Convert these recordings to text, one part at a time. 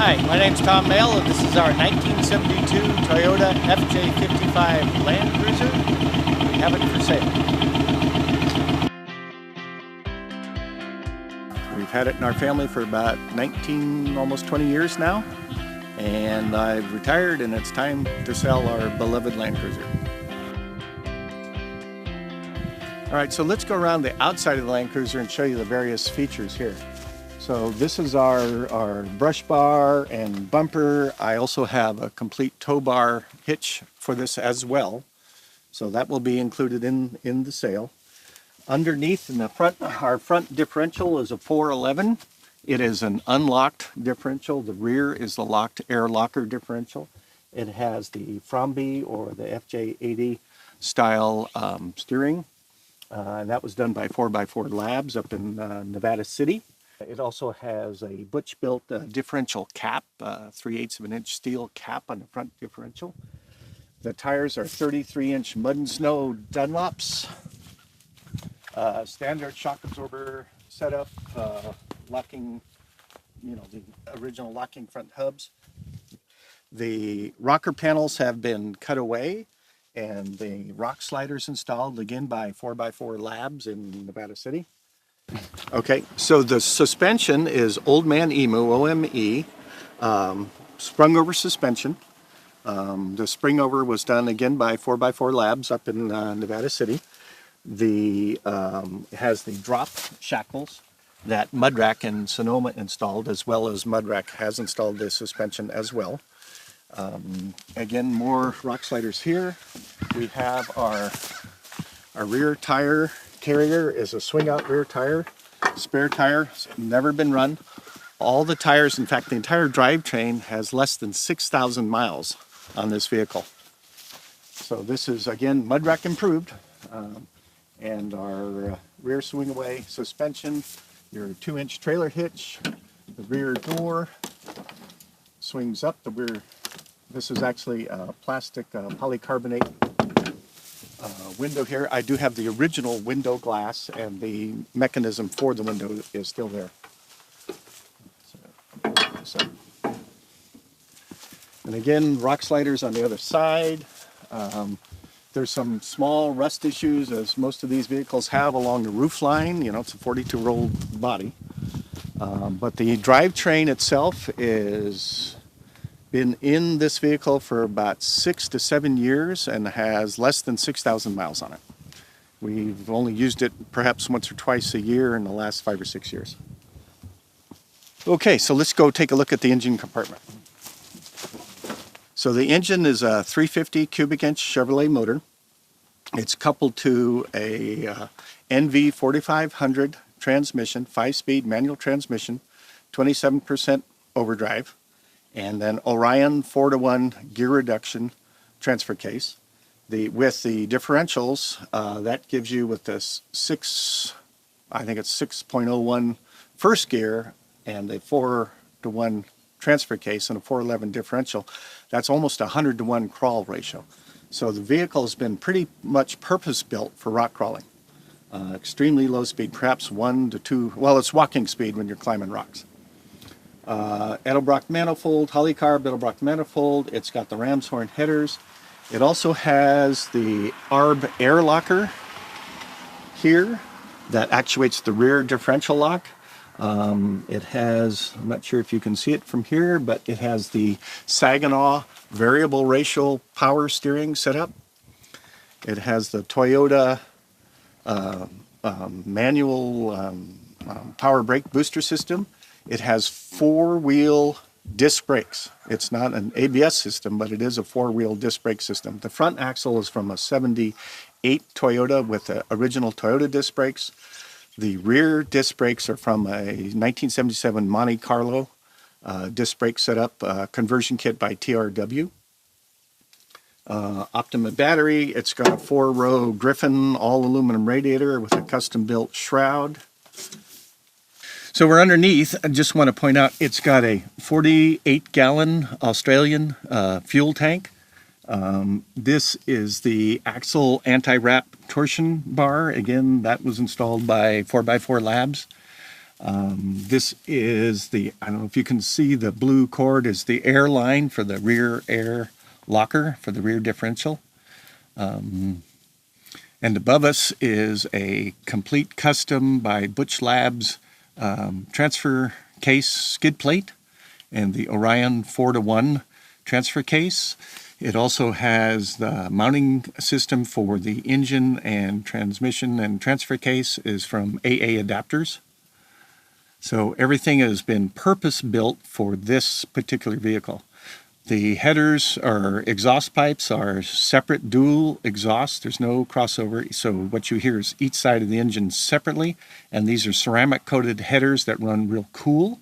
Hi, my name's Tom Mayle, and this is our 1972 Toyota FJ55 Land Cruiser. We have it for sale. We've had it in our family for about 19, almost 20 years now, and I've retired, and it's time to sell our beloved Land Cruiser. All right, so let's go around the outside of the Land Cruiser and show you the various features here. So this is our brush bar and bumper. I also have a complete tow bar hitch for this as well. So that will be included in the sale. Underneath in the front, our front differential is a 411. It is an unlocked differential. The rear is the locked air locker differential. It has the Fromby or the FJ80 style steering. And that was done by 4x4 Labs up in Nevada City. It also has a Butch-built differential cap, 3/8 of an inch steel cap on the front differential. The tires are 33-inch mud and snow Dunlops. Standard shock absorber setup, locking, the original locking front hubs. The rocker panels have been cut away, and the rock sliders installed again by 4x4 Labs in Nevada City. Okay, so the suspension is Old Man Emu, OME, sprung over suspension. The spring over was done again by 4x4 Labs up in Nevada City. It has the drop shackles that Mudrack and Sonoma installed, as well as Mudrack has installed the suspension as well. Again, more rock sliders here. We have our rear tire carrier is a swing out rear tire, spare tire, never been run. All the tires, in fact the entire drivetrain has less than 6,000 miles on this vehicle. So this is again Mudrack improved, and our rear swing away suspension, your 2-inch trailer hitch, the rear door swings up, the rear, this is actually a plastic polycarbonate window here. I do have the original window glass, and the mechanism for the window is still there. And again, rock sliders on the other side. There's some small rust issues, as most of these vehicles have, along the roof line. It's a 42-year-old body. But the drivetrain itself is been in this vehicle for about 6 to 7 years and has less than 6,000 miles on it. We've only used it perhaps once or twice a year in the last 5 or 6 years. Okay, so let's go take a look at the engine compartment. So the engine is a 350 cubic inch Chevrolet motor. It's coupled to a NV 4500 transmission, 5-speed manual transmission, 27% overdrive, and then Orion 4-to-1 gear reduction transfer case. With the differentials, that gives you with this 6.01 first gear and a 4-to-1 transfer case and a 411 differential, that's almost a 100-to-1 crawl ratio. So the vehicle has been pretty much purpose-built for rock crawling. Extremely low speed, perhaps 1 to 2, well, it's walking speed when you're climbing rocks. Edelbrock manifold, Holleycarb Edelbrock manifold. It's got the ram's horn headers. It also has the ARB air locker here that actuates the rear differential lock. It has, I'm not sure if you can see it from here, but it has the Saginaw variable ratio power steering setup. It has the Toyota manual power brake booster system. It has 4-wheel disc brakes. It's not an ABS system, but it is a 4-wheel disc brake system. The front axle is from a 78 Toyota with the original Toyota disc brakes. The rear disc brakes are from a 1977 Monte Carlo disc brake setup, conversion kit by TRW. Optima battery. It's got a 4-row Griffin all aluminum radiator with a custom built shroud. So we're underneath. I just want to point out it's got a 48-gallon Australian fuel tank. This is the axle anti-wrap torsion bar. Again, that was installed by 4x4 Labs. This is the, I don't know if you can see the blue cord is the air line for the rear air locker for the rear differential. And above us is a complete custom by Butch Labs transfer case skid plate and the Orion 4-to-1 transfer case. It also has the mounting system for the engine and transmission, and transfer case is from AA Adapters. So everything has been purpose built for this particular vehicle. The headers or exhaust pipes are separate dual exhaust. There's no crossover. So what you hear is each side of the engine separately. And these are ceramic coated headers that run real cool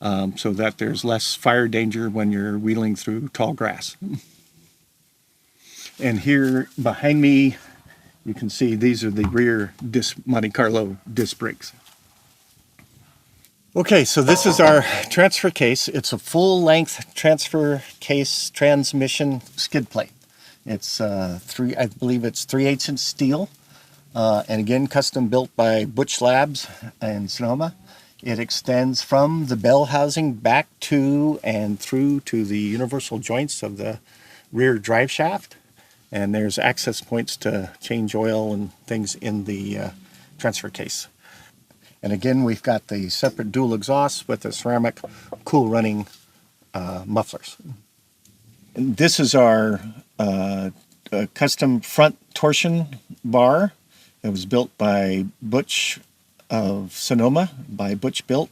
so that there's less fire danger when you're wheeling through tall grass. And here behind me, you can see these are the rear Monte Carlo disc brakes. Okay, so this is our transfer case. It's a full-length transfer case transmission skid plate. It's I believe it's 3/8 inch steel, and again custom built by Butch Labs in Sonoma. It extends from the bell housing back to and through to the universal joints of the rear drive shaft, and there's access points to change oil and things in the transfer case. And again, we've got the separate dual exhausts with the ceramic cool running mufflers. And this is our custom front torsion bar. It was built by Butch of Sonoma, by Butch Built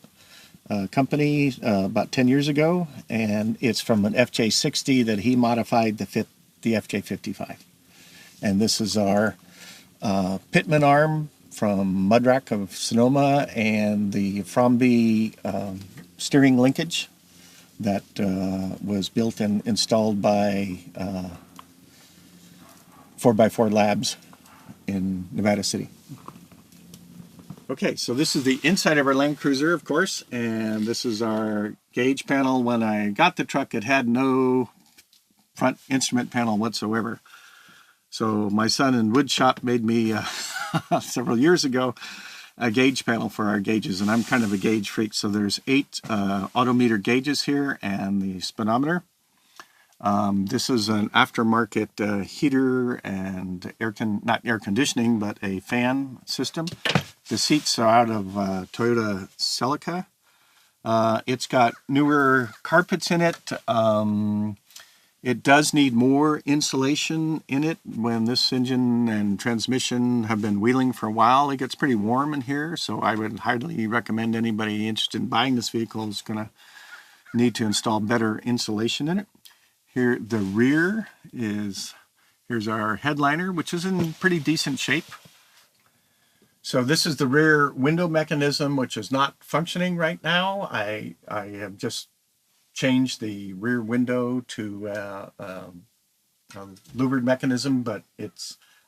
company about 10 years ago. And it's from an FJ60 that he modified to fit the FJ55. And this is our Pitman arm from Mudrack of Sonoma, and the Fromby steering linkage that was built and installed by 4x4 Labs in Nevada City. Okay, so this is the inside of our Land Cruiser, of course, and this is our gauge panel. When I got the truck, it had no front instrument panel whatsoever. So my son in wood shop made me several years ago a gauge panel for our gauges, and I'm kind of a gauge freak. So there's 8 odometer gauges here and the speedometer. This is an aftermarket heater and not air conditioning, but a fan system. The seats are out of Toyota Celica. It's got newer carpets in it. It does need more insulation in it. When this engine and transmission have been wheeling for a while, it gets pretty warm in here. So I would highly recommend anybody interested in buying this vehicle is going to need to install better insulation in it. Here, the rear is, here's our headliner, which is in pretty decent shape. So this is the rear window mechanism, which is not functioning right now. I have just changed the rear window to a louvered mechanism, but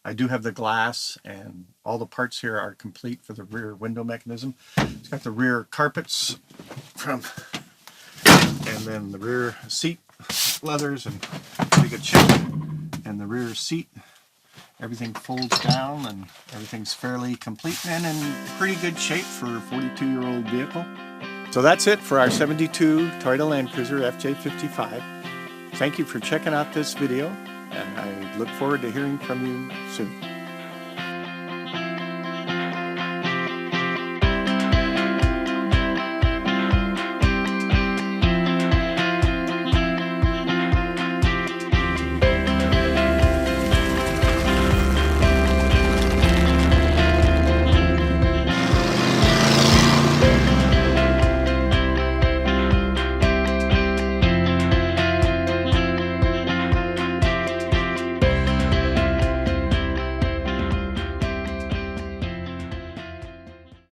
I do have the glass, and all the parts here are complete for the rear window mechanism. It's got the rear carpets and then the rear seat leathers in pretty good shape, and the rear seat, everything folds down and everything's fairly complete and in pretty good shape for a 42-year-old vehicle. So that's it for our 72 Toyota Land Cruiser FJ55. Thank you for checking out this video, and I look forward to hearing from you soon.